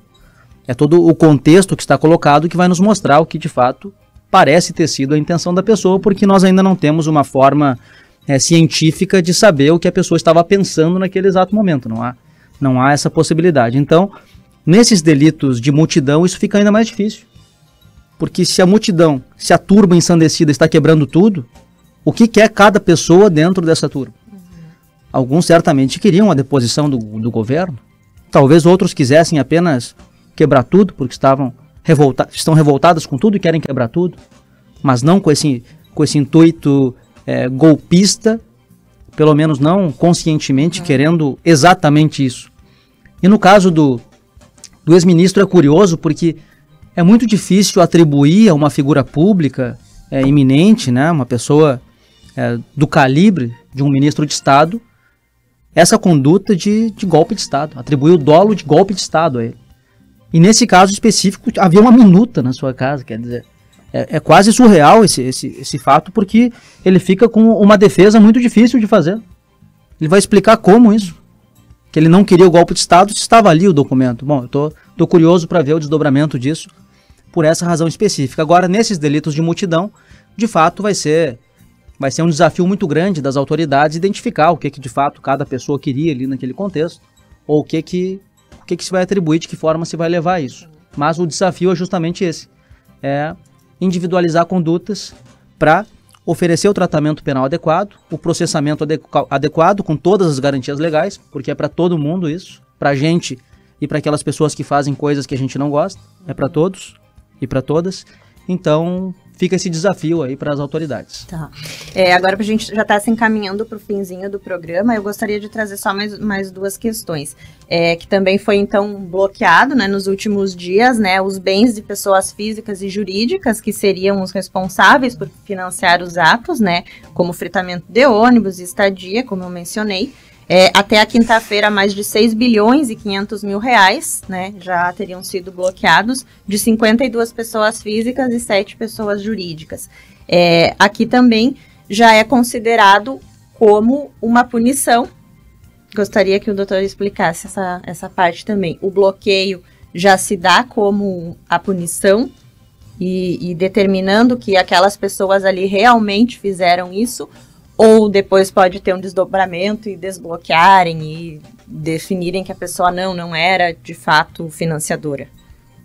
É todo o contexto que está colocado que vai nos mostrar o que de fato parece ter sido a intenção da pessoa, porque nós ainda não temos uma forma científica de saber o que a pessoa estava pensando naquele exato momento. Não há essa possibilidade. Então, nesses delitos de multidão, isso fica ainda mais difícil. Porque se a multidão, se a turba ensandecida está quebrando tudo, o que quer cada pessoa dentro dessa turba? Alguns certamente queriam a deposição do governo. Talvez outros quisessem apenas quebrar tudo, porque estão revoltados com tudo e querem quebrar tudo. Mas não com esse intuito golpista, pelo menos não conscientemente querendo exatamente isso. E no caso do ex-ministro é curioso porque é muito difícil atribuir a uma figura pública eminente, né, uma pessoa do calibre de um ministro de Estado, essa conduta de golpe de Estado, atribuir o dolo de golpe de Estado a ele. E nesse caso específico havia uma minuta na sua casa, quer dizer, é quase surreal esse fato, porque ele fica com uma defesa muito difícil de fazer. Ele vai explicar como isso, que ele não queria o golpe de Estado, se estava ali o documento. Bom, eu tô curioso para ver o desdobramento disso, por essa razão específica. Agora, nesses delitos de multidão, de fato vai ser um desafio muito grande das autoridades identificar o que de fato cada pessoa queria ali naquele contexto, ou o que se vai atribuir, de que forma se vai levar isso. Mas o desafio é justamente esse, individualizar condutas para oferecer o tratamento penal adequado, o processamento adequado, com todas as garantias legais, porque é para todo mundo isso, para a gente e para aquelas pessoas que fazem coisas que a gente não gosta, é para todos e para todas. Então fica esse desafio aí para as autoridades. Tá. Agora a gente já está se encaminhando para o finzinho do programa, eu gostaria de trazer só mais duas questões. Que também foi, então, bloqueado, né, nos últimos dias, né, os bens de pessoas físicas e jurídicas que seriam os responsáveis por financiar os atos, né, como fretamento de ônibus e estadia, como eu mencionei. Até a quinta-feira, mais de 6 bilhões e 500 mil reais, né, já teriam sido bloqueados, de 52 pessoas físicas e 7 pessoas jurídicas. Aqui também já é considerado como uma punição. Gostaria que o doutor explicasse essa parte também. O bloqueio já se dá como a punição e determinando que aquelas pessoas ali realmente fizeram isso, ou depois pode ter um desdobramento e desbloquearem e definirem que a pessoa não era de fato financiadora?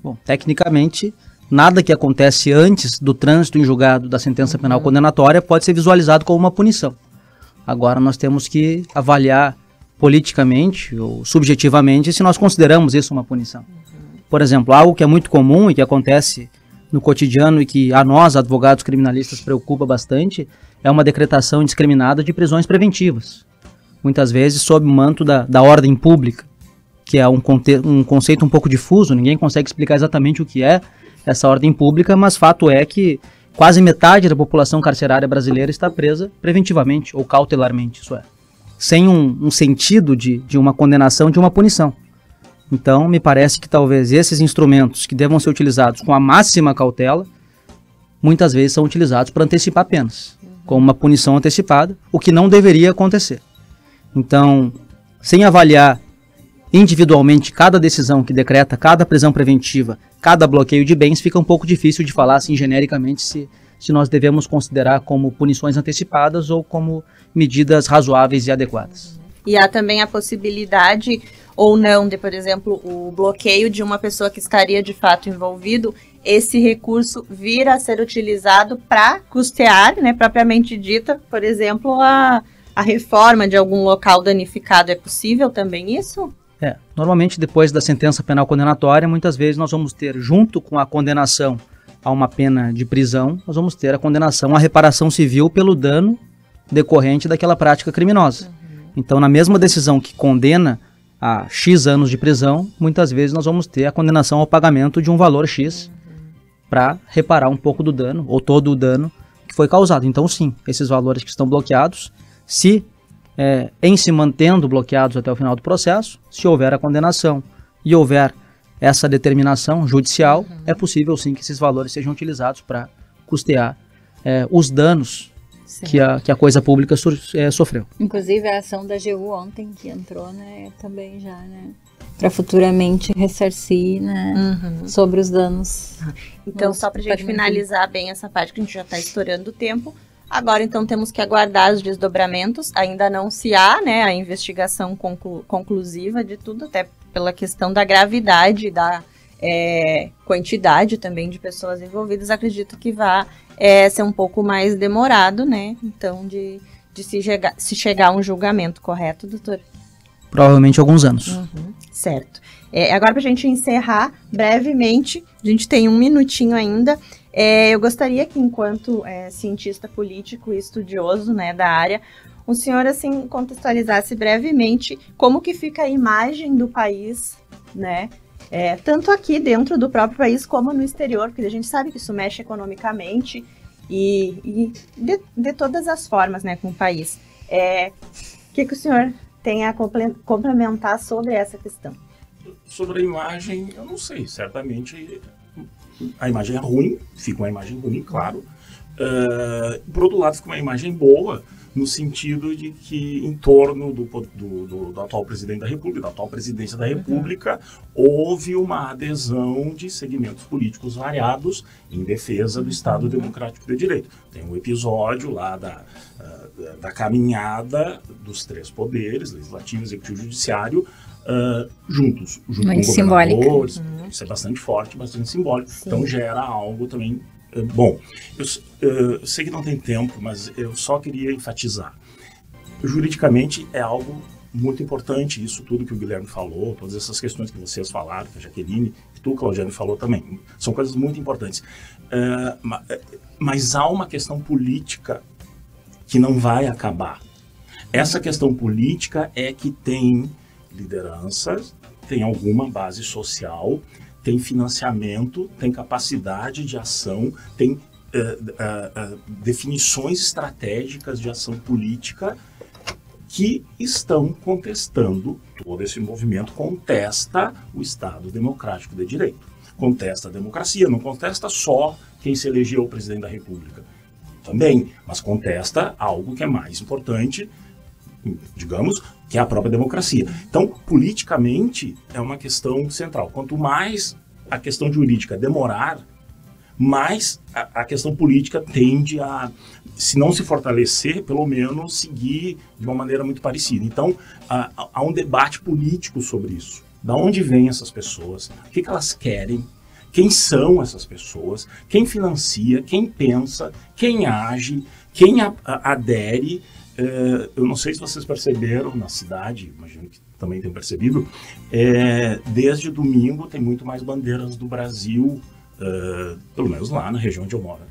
Bom, tecnicamente, nada que acontece antes do trânsito em julgado da sentença penal condenatória pode ser visualizado como uma punição. Agora nós temos que avaliar politicamente ou subjetivamente se nós consideramos isso uma punição. Por exemplo, algo que é muito comum e que acontece no cotidiano e que a nós, advogados criminalistas, preocupa bastante, é uma decretação indiscriminada de prisões preventivas. Muitas vezes sob o manto da ordem pública, que é um conceito um pouco difuso, ninguém consegue explicar exatamente o que é essa ordem pública, mas fato é que quase metade da população carcerária brasileira está presa preventivamente ou cautelarmente, isso é, sem um sentido de uma condenação, de uma punição. Então, me parece que talvez esses instrumentos que devam ser utilizados com a máxima cautela, muitas vezes são utilizados para antecipar penas, como uma punição antecipada, o que não deveria acontecer. Então, sem avaliar individualmente cada decisão que decreta, cada prisão preventiva, cada bloqueio de bens, fica um pouco difícil de falar assim genericamente se nós devemos considerar como punições antecipadas ou como medidas razoáveis e adequadas. E há também a possibilidade ou não de, por exemplo, o bloqueio de uma pessoa que estaria de fato envolvido, esse recurso vir a ser utilizado para custear, né, propriamente dita, por exemplo, a reforma de algum local danificado. É possível também isso? Normalmente depois da sentença penal condenatória, muitas vezes nós vamos ter, junto com a condenação a uma pena de prisão, nós vamos ter a condenação à reparação civil pelo dano decorrente daquela prática criminosa. Então, na mesma decisão que condena a X anos de prisão, muitas vezes nós vamos ter a condenação ao pagamento de um valor X para reparar um pouco do dano, ou todo o dano que foi causado. Então, sim, esses valores que estão bloqueados, em se mantendo bloqueados até o final do processo, se houver a condenação e houver essa determinação judicial, é possível sim que esses valores sejam utilizados para custear os danos que a coisa pública sofreu. Inclusive a ação da AGU ontem que entrou, né, também já, né, para futuramente ressarcir, né, sobre os danos. Então, só para a gente finalizar bem essa parte, que a gente já está estourando o tempo, agora então temos que aguardar os desdobramentos, ainda não se há, né, a investigação conclusiva de tudo, até pela questão da gravidade, da quantidade também de pessoas envolvidas, acredito que vai ser um pouco mais demorado, né, então de se chegar a um julgamento, correto, doutor? Provavelmente alguns anos. Certo. Agora, para a gente encerrar brevemente, a gente tem um minutinho ainda, eu gostaria que, enquanto cientista político e estudioso, né, da área, o senhor assim, contextualizasse brevemente como que fica a imagem do país, né, tanto aqui dentro do próprio país como no exterior, porque a gente sabe que isso mexe economicamente e de todas as formas, né, com o país. O que o senhor tem a complementar sobre essa questão? Sobre a imagem, eu não sei, certamente a imagem é ruim, fica uma imagem ruim, claro. Por outro lado, fica uma imagem boa, no sentido de que em torno do atual presidente da República, da atual presidência da República, houve uma adesão de segmentos políticos variados em defesa do Estado Democrático de Direito. Tem um episódio lá da caminhada dos três poderes, legislativo, executivo e judiciário, junto com governadores. Isso é bastante forte, bastante simbólico. Sim. Então gera algo também bom. Eu sei que não tem tempo, mas eu só queria enfatizar. Juridicamente é algo muito importante isso tudo que o Guilherme falou, todas essas questões que vocês falaram, que a Jaqueline, que tu, Claudiane, falou também. São coisas muito importantes. Mas há uma questão política que não vai acabar. Essa questão política é que tem lideranças, tem alguma base social, tem financiamento, tem capacidade de ação, tem definições estratégicas de ação política que estão contestando, todo esse movimento contesta o Estado Democrático de Direito, contesta a democracia, não contesta só quem se elegeu o presidente da República, também, mas contesta algo que é mais importante, digamos, que é a própria democracia. Então, politicamente, é uma questão central. Quanto mais a questão jurídica demorar, mais a questão política tende a, se não se fortalecer, pelo menos seguir de uma maneira muito parecida. Então, há um debate político sobre isso. Da onde vêm essas pessoas? O que elas querem? Quem são essas pessoas? Quem financia? Quem pensa? Quem age? Quem adere? Eu não sei se vocês perceberam na cidade, imagino que também tenham percebido, desde domingo tem muito mais bandeiras do Brasil, pelo menos lá na região onde eu moro,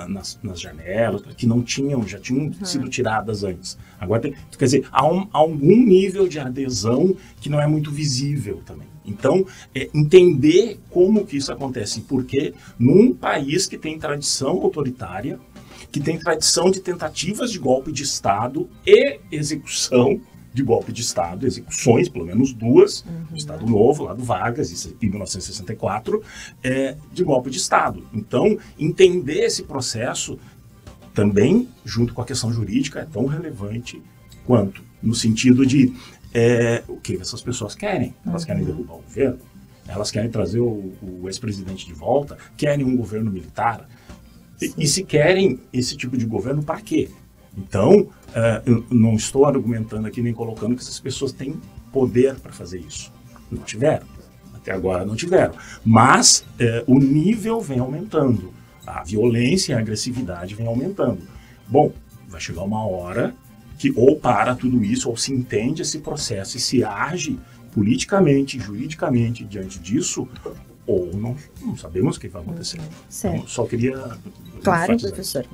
nas janelas, que não tinham, já tinham sido tiradas antes. Agora tem, quer dizer, há algum nível de adesão que não é muito visível também. Então, entender como que isso acontece, porque num país que tem tradição autoritária, que tem tradição de tentativas de golpe de Estado e execução de golpe de Estado, execuções, pelo menos duas, no Estado Novo, lá do Vargas, isso em 1964, de golpe de Estado. Então, entender esse processo também, junto com a questão jurídica, é tão relevante quanto, no sentido de o que essas pessoas querem. Elas querem derrubar o governo, elas querem trazer o ex-presidente de volta, querem um governo militar. E se querem esse tipo de governo, para quê? Então, eu não estou argumentando aqui nem colocando que essas pessoas têm poder para fazer isso. Não tiveram. Até agora não tiveram. Mas o nível vem aumentando. A violência e a agressividade vem aumentando. Bom, vai chegar uma hora que ou para tudo isso, ou se entende esse processo e se age politicamente, juridicamente diante disso, ou não sabemos o que vai acontecer. Certo. Então, só queria... Claro, professor.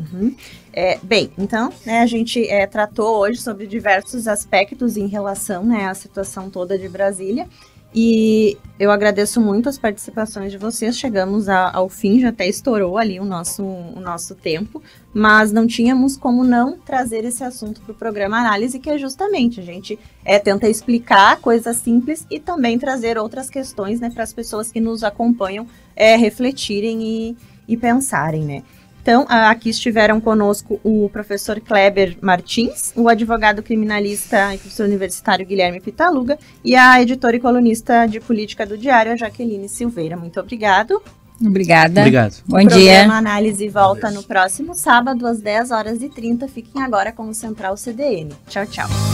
Bem, então, a gente tratou hoje sobre diversos aspectos em relação à situação toda de Brasília, e eu agradeço muito as participações de vocês. Chegamos ao fim, já até estourou ali o nosso tempo, mas não tínhamos como não trazer esse assunto para o programa Análise, que é justamente a gente tenta explicar coisas simples e também trazer outras questões, né, para as pessoas que nos acompanham refletirem e pensarem, né. Então, aqui estiveram conosco o professor Kleber Martins, o advogado criminalista e professor universitário Guilherme Pitaluga e a editora e colunista de política do Diário, a Jaqueline Silveira. Muito obrigado. Obrigada. Obrigado. Bom dia. O programa Análise volta no próximo sábado, às 10h30. Fiquem agora com o Central CDN. Tchau, tchau.